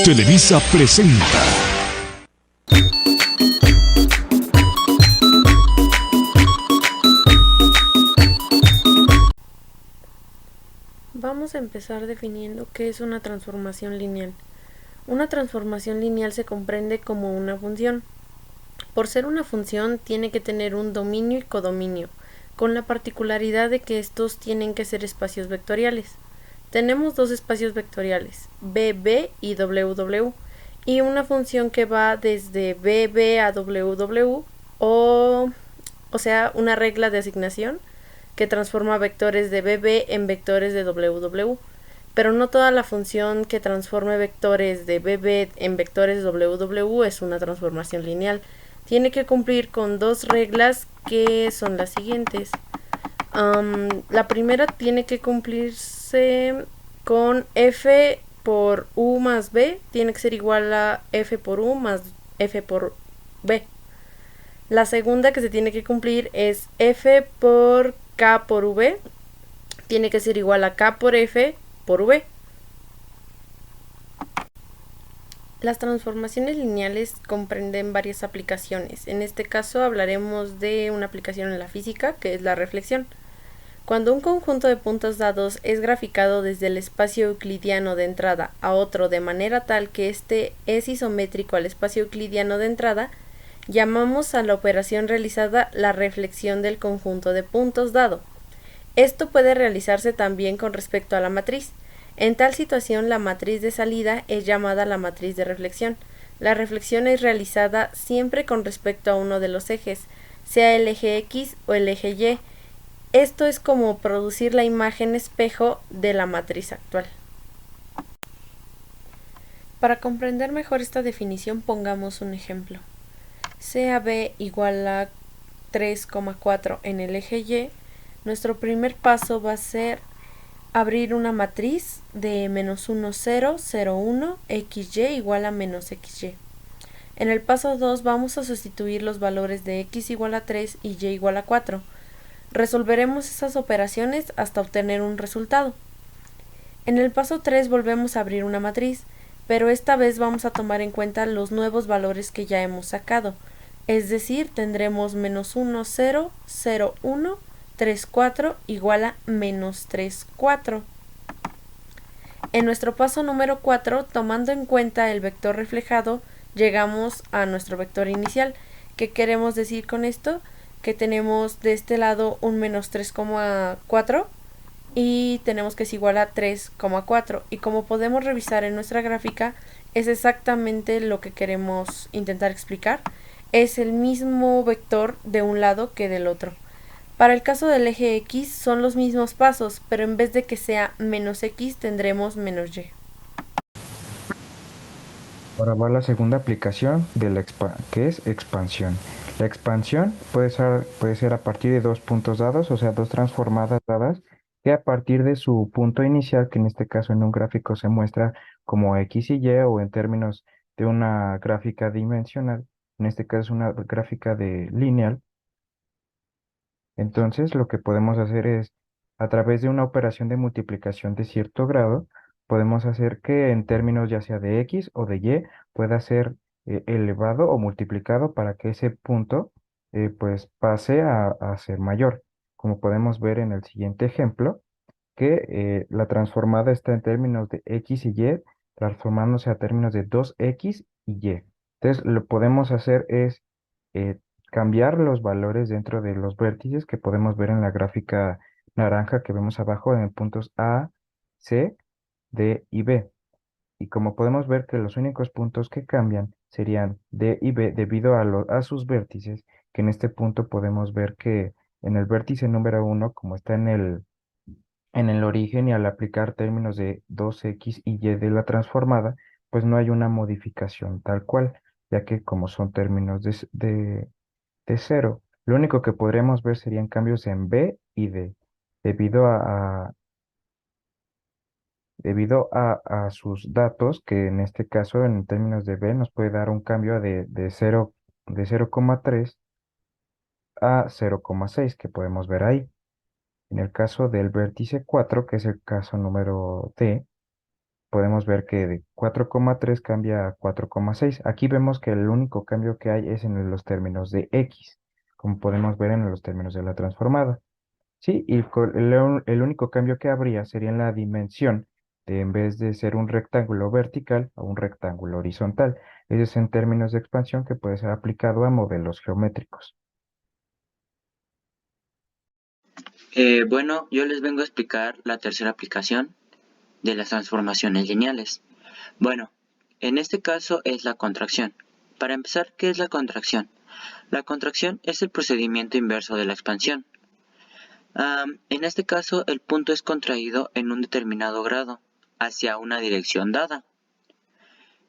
Televisa presenta. Vamos a empezar definiendo qué es una transformación lineal. Una transformación lineal se comprende como una función. Por ser una función, tiene que tener un dominio y codominio, con la particularidad de que estos tienen que ser espacios vectoriales. Tenemos dos espacios vectoriales, BB y WW, y una función que va desde BB a WW, o sea, una regla de asignación que transforma vectores de BB en vectores de WW. Pero no toda la función que transforme vectores de BB en vectores de WW es una transformación lineal. Tiene que cumplir con dos reglas que son las siguientes. La primera tiene que cumplirse con f por u más b, tiene que ser igual a f por u más f por b. La segunda que se tiene que cumplir es f por k por v, tiene que ser igual a k por f por v. Las transformaciones lineales comprenden varias aplicaciones. En este caso hablaremos de una aplicación en la física, que es la reflexión. Cuando un conjunto de puntos dados es graficado desde el espacio euclidiano de entrada a otro de manera tal que éste es isométrico al espacio euclidiano de entrada, llamamos a la operación realizada la reflexión del conjunto de puntos dado. Esto puede realizarse también con respecto a la matriz. En tal situación, la matriz de salida es llamada la matriz de reflexión. La reflexión es realizada siempre con respecto a uno de los ejes, sea el eje X o el eje Y. Esto es como producir la imagen espejo de la matriz actual. Para comprender mejor esta definición, pongamos un ejemplo. Sea B igual a 3,4 en el eje Y, nuestro primer paso va a ser abrir una matriz de menos 1, 0, 0, 1, xy igual a menos xy. En el paso 2 vamos a sustituir los valores de x igual a 3 y y igual a 4. Resolveremos esas operaciones hasta obtener un resultado. En el paso 3 volvemos a abrir una matriz, pero esta vez vamos a tomar en cuenta los nuevos valores que ya hemos sacado. Es decir, tendremos menos 1, 0, 0, 1, 3, 4 igual a menos 3, 4. En nuestro paso número 4, tomando en cuenta el vector reflejado, llegamos a nuestro vector inicial. ¿Qué queremos decir con esto? Que tenemos de este lado un menos 3,4 y tenemos que es igual a 3,4. Y como podemos revisar en nuestra gráfica, es exactamente lo que queremos intentar explicar. Es el mismo vector de un lado que del otro. Para el caso del eje X son los mismos pasos, pero en vez de que sea menos X tendremos menos Y. Ahora va la segunda aplicación de que es expansión. La expansión puede ser a partir de dos puntos dados, o sea, dos transformadas dadas, que a partir de su punto inicial, que en este caso en un gráfico se muestra como X y Y, o en términos de una gráfica dimensional, en este caso es una gráfica de lineal. Entonces, lo que podemos hacer es, a través de una operación de multiplicación de cierto grado, podemos hacer que en términos ya sea de x o de y pueda ser elevado o multiplicado para que ese punto pues pase a ser mayor. Como podemos ver en el siguiente ejemplo, que la transformada está en términos de x y y, transformándose a términos de 2x y y. Entonces, lo que podemos hacer es eh, cambiar los valores dentro de los vértices que podemos ver en la gráfica naranja que vemos abajo en puntos A, C, D y B. Y como podemos ver que los únicos puntos que cambian serían D y B debido a sus vértices, que en este punto podemos ver que en el vértice número uno, como está en el origen y al aplicar términos de 2x y y de la transformada, pues no hay una modificación tal cual, ya que como son términos de cero, lo único que podríamos ver serían cambios en B y D, debido a sus datos, que en este caso en términos de B nos puede dar un cambio de 0, de 0,3 a 0,6 que podemos ver ahí. En el caso del vértice 4, que es el caso número D, podemos ver que de 4,3 cambia a 4,6. Aquí vemos que el único cambio que hay es en los términos de x, como podemos ver en los términos de la transformada. Sí, y el único cambio que habría sería en la dimensión, de en vez de ser un rectángulo vertical a un rectángulo horizontal. Eso es en términos de expansión que puede ser aplicado a modelos geométricos. Bueno, yo les vengo a explicar la tercera aplicación de las transformaciones lineales. Bueno, en este caso es la contracción. Para empezar, ¿qué es la contracción? La contracción es el procedimiento inverso de la expansión. En este caso, el punto es contraído en un determinado grado, hacia una dirección dada.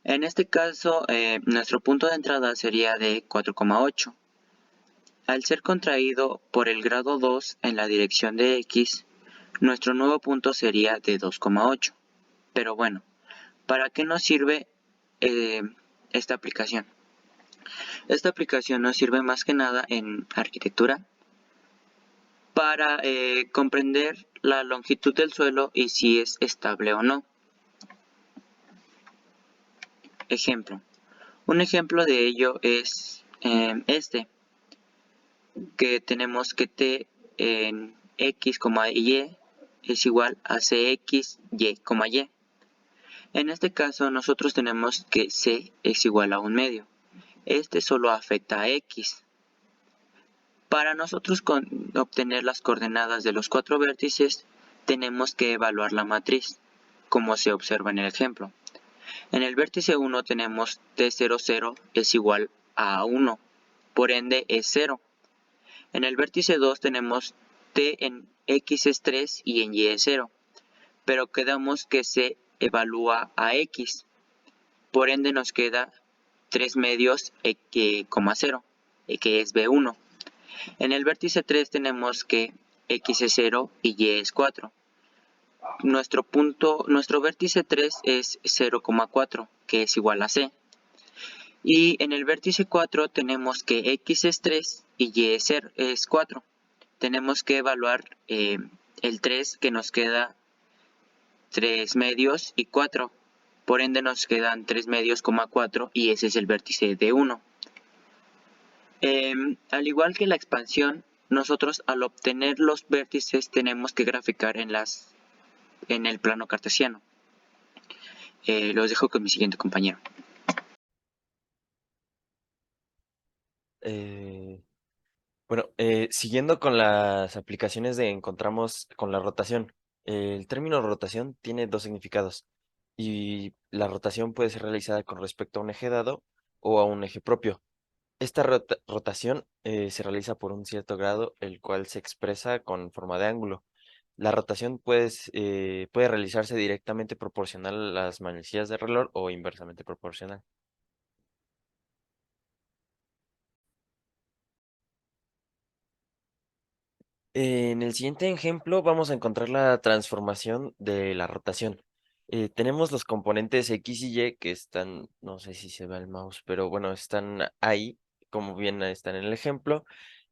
En este caso, nuestro punto de entrada sería de 4,8. Al ser contraído por el grado 2 en la dirección de x, nuestro nuevo punto sería de 2,8. Pero bueno, ¿para qué nos sirve eh, esta aplicación? Esta aplicación nos sirve más que nada en arquitectura para comprender la longitud del suelo y si es estable o no. Ejemplo. Un ejemplo de ello es que tenemos que t en x, y es igual a cx, y, y. En este caso nosotros tenemos que c es igual a un medio. Este solo afecta a x. Para nosotros obtener las coordenadas de los cuatro vértices, tenemos que evaluar la matriz, como se observa en el ejemplo. En el vértice 1 tenemos T00 es igual a 1, por ende es 0. En el vértice 2 tenemos T en X es 3 y en Y es 0, pero quedamos que se evalúa a X, por ende nos queda 3 medios, 0, que es B1. En el vértice 3 tenemos que X es 0 y Y es 4. Nuestro vértice 3 es 0,4, que es igual a C. Y en el vértice 4 tenemos que X es 3 y Y es 4. Tenemos que evaluar el 3, que nos queda 3 medios y 4. Por ende nos quedan 3 medios, 4 y ese es el vértice de 1. Al igual que la expansión, nosotros al obtener los vértices tenemos que graficar en el plano cartesiano. Los dejo con mi siguiente compañero. Eh, bueno, siguiendo con las aplicaciones de encontramos con la rotación. El término rotación tiene dos significados y la rotación puede ser realizada con respecto a un eje dado o a un eje propio. Esta rotación se realiza por un cierto grado, el cual se expresa con forma de ángulo. La rotación puede realizarse directamente proporcional a las manecillas de reloj o inversamente proporcional. En el siguiente ejemplo vamos a encontrar la transformación de la rotación. Tenemos los componentes X y Y que están, no sé si se ve el mouse, pero bueno, están ahí, como bien están en el ejemplo.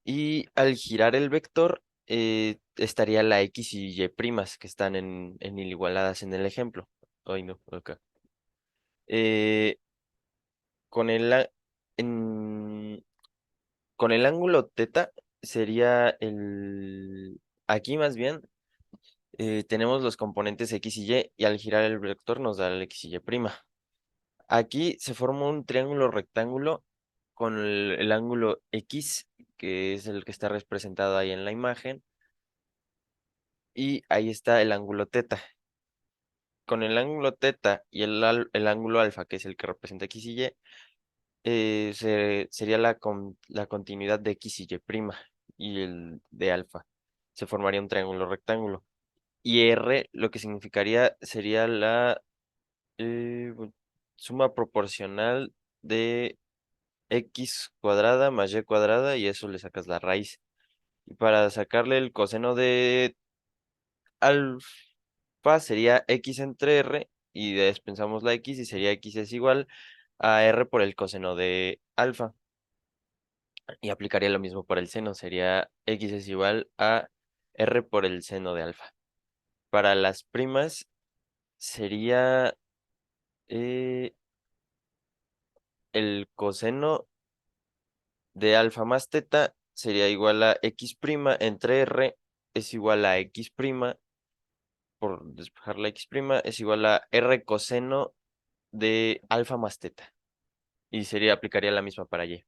Y al girar el vector, estaría la X y Y primas que están en igualadas en el ejemplo. Ay, no, acá. Eh, con el, a- en- con el ángulo teta sería aquí más bien tenemos los componentes X y al girar el vector nos da el X y Y'. Aquí se forma un triángulo rectángulo con el ángulo X, que es el que está representado ahí en la imagen, y ahí está el ángulo teta. Con el ángulo teta y el ángulo alfa, que es el que representa X y Y, sería la continuidad de X y Y' y el de alfa. Se formaría un triángulo rectángulo. Y R lo que significaría sería la suma proporcional de x cuadrada más y cuadrada y eso le sacas la raíz. Y para sacarle el coseno de alfa sería x entre r y despensamos la x y sería x es igual a r por el coseno de alfa. Y aplicaría lo mismo para el seno, sería x es igual a r por el seno de alfa. Para las primas sería eh, el coseno de alfa más teta sería igual a x' entre r es igual a x', por despejar la x', es igual a r coseno de alfa más teta. Y aplicaría la misma para y.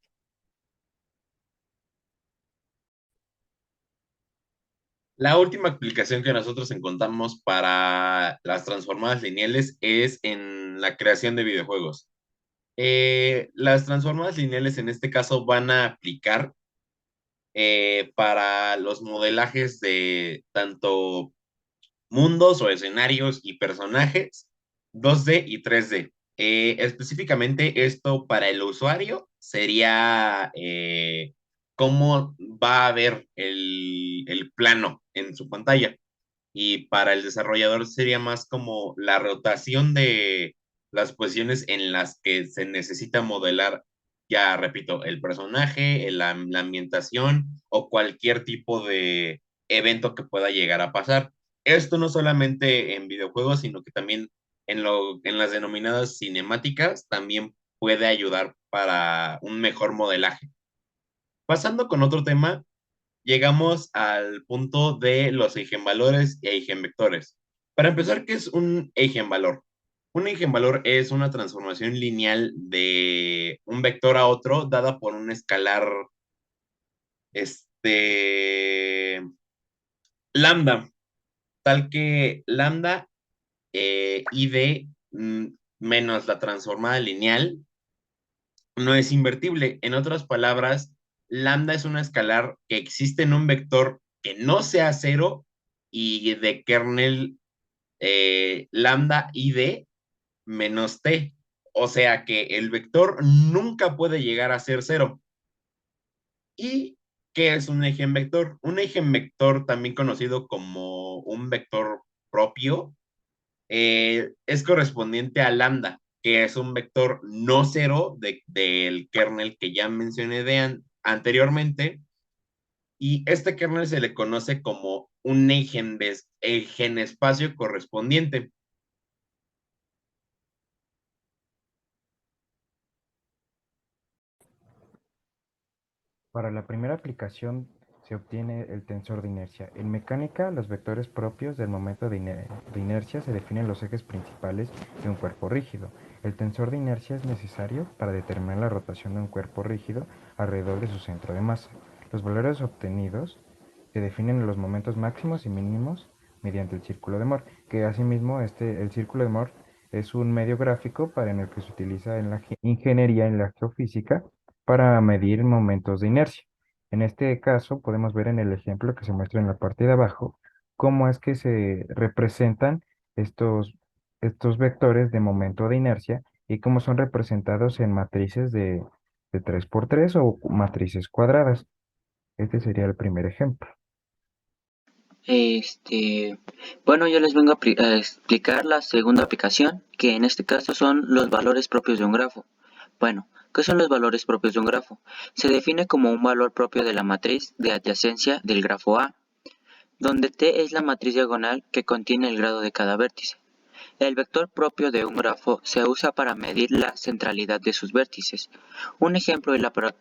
La última aplicación que nosotros encontramos para las transformadas lineales es en la creación de videojuegos. Las transformadas lineales en este caso van a aplicar para los modelajes de tanto mundos o escenarios y personajes 2D y 3D. Específicamente esto para el usuario sería cómo va a ver el plano en su pantalla. Y para el desarrollador sería más como la rotación de las posiciones en las que se necesita modelar, ya repito, el personaje, la ambientación o cualquier tipo de evento que pueda llegar a pasar. Esto no solamente en videojuegos, sino que también en las denominadas cinemáticas también puede ayudar para un mejor modelaje. Pasando con otro tema, llegamos al punto de los eigenvalores e eigenvectores. Para empezar, ¿qué es un eigenvalor? Un eigenvalor es una transformación lineal de un vector a otro dada por un escalar este, lambda, tal que lambda ID menos la transformada lineal no es invertible. En otras palabras, lambda es una escalar que existe en un vector que no sea cero y de kernel lambda ID menos t. O sea que el vector nunca puede llegar a ser cero. ¿Y qué es un eigenvector? Un eigenvector, también conocido como un vector propio, es correspondiente a lambda, que es un vector no cero del kernel que ya mencioné anteriormente, y este kernel se le conoce como un eigenespacio correspondiente. Para la primera aplicación se obtiene el tensor de inercia. En mecánica, los vectores propios del momento de inercia se definen los ejes principales de un cuerpo rígido. El tensor de inercia es necesario para determinar la rotación de un cuerpo rígido alrededor de su centro de masa. Los valores obtenidos se definen en los momentos máximos y mínimos mediante el círculo de Moore, que asimismo el círculo de Moore es un medio gráfico en el que se utiliza en la ingeniería, en la geofísica, para medir momentos de inercia. En este caso, podemos ver en el ejemplo que se muestra en la parte de abajo cómo es que se representan estos, estos vectores de momento de inercia y cómo son representados en matrices de 3x3 o matrices cuadradas. Este sería el primer ejemplo. Este, bueno, yo les vengo a explicar la segunda aplicación, que en este caso son los valores propios de un grafo. Bueno, ¿qué son los valores propios de un grafo? Se define como un valor propio de la matriz de adyacencia del grafo A, donde T es la matriz diagonal que contiene el grado de cada vértice. El vector propio de un grafo se usa para medir la centralidad de sus vértices. Un ejemplo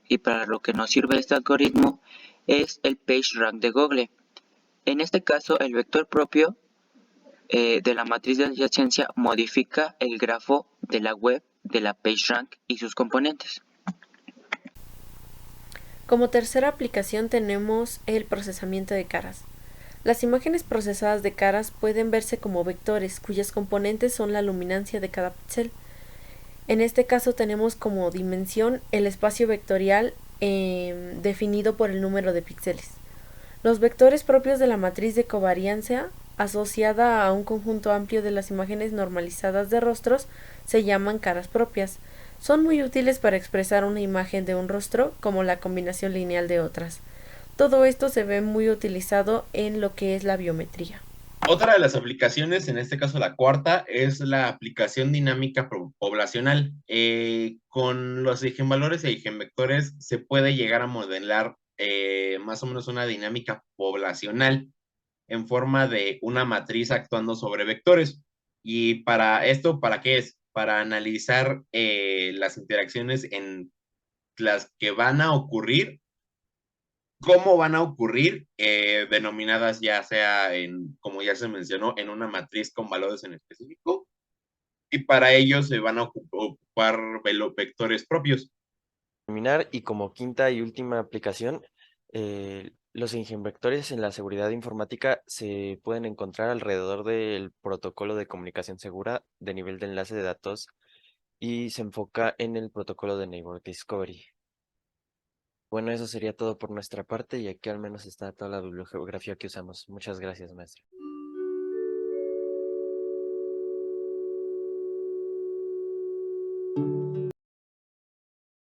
y para lo que nos sirve este algoritmo es el PageRank de Google. En este caso, el vector propio de la matriz de adyacencia modifica el grafo de la web de la PageRank y sus componentes. Como tercera aplicación tenemos el procesamiento de caras. Las imágenes procesadas de caras pueden verse como vectores cuyas componentes son la luminancia de cada píxel. En este caso tenemos como dimensión el espacio vectorial definido por el número de píxeles. Los vectores propios de la matriz de covariancia asociada a un conjunto amplio de las imágenes normalizadas de rostros se llaman caras propias. Son muy útiles para expresar una imagen de un rostro como la combinación lineal de otras. Todo esto se ve muy utilizado en lo que es la biometría. Otra de las aplicaciones, en este caso la cuarta, es la aplicación dinámica poblacional. Con los eigenvalores e eigenvectores se puede llegar a modelar más o menos una dinámica poblacional en forma de una matriz actuando sobre vectores. Y para esto, ¿para qué es? para analizar las interacciones en las que van a ocurrir, cómo van a ocurrir, denominadas ya sea en, como ya se mencionó, en una matriz con valores en específico, y para ello se van a ocupar vectores propios. Terminar y como quinta y última aplicación, los eigenvectores en la seguridad informática se pueden encontrar alrededor del protocolo de comunicación segura de nivel de enlace de datos y se enfoca en el protocolo de Neighbor Discovery. Bueno, eso sería todo por nuestra parte y aquí al menos está toda la bibliografía que usamos. Muchas gracias, maestro.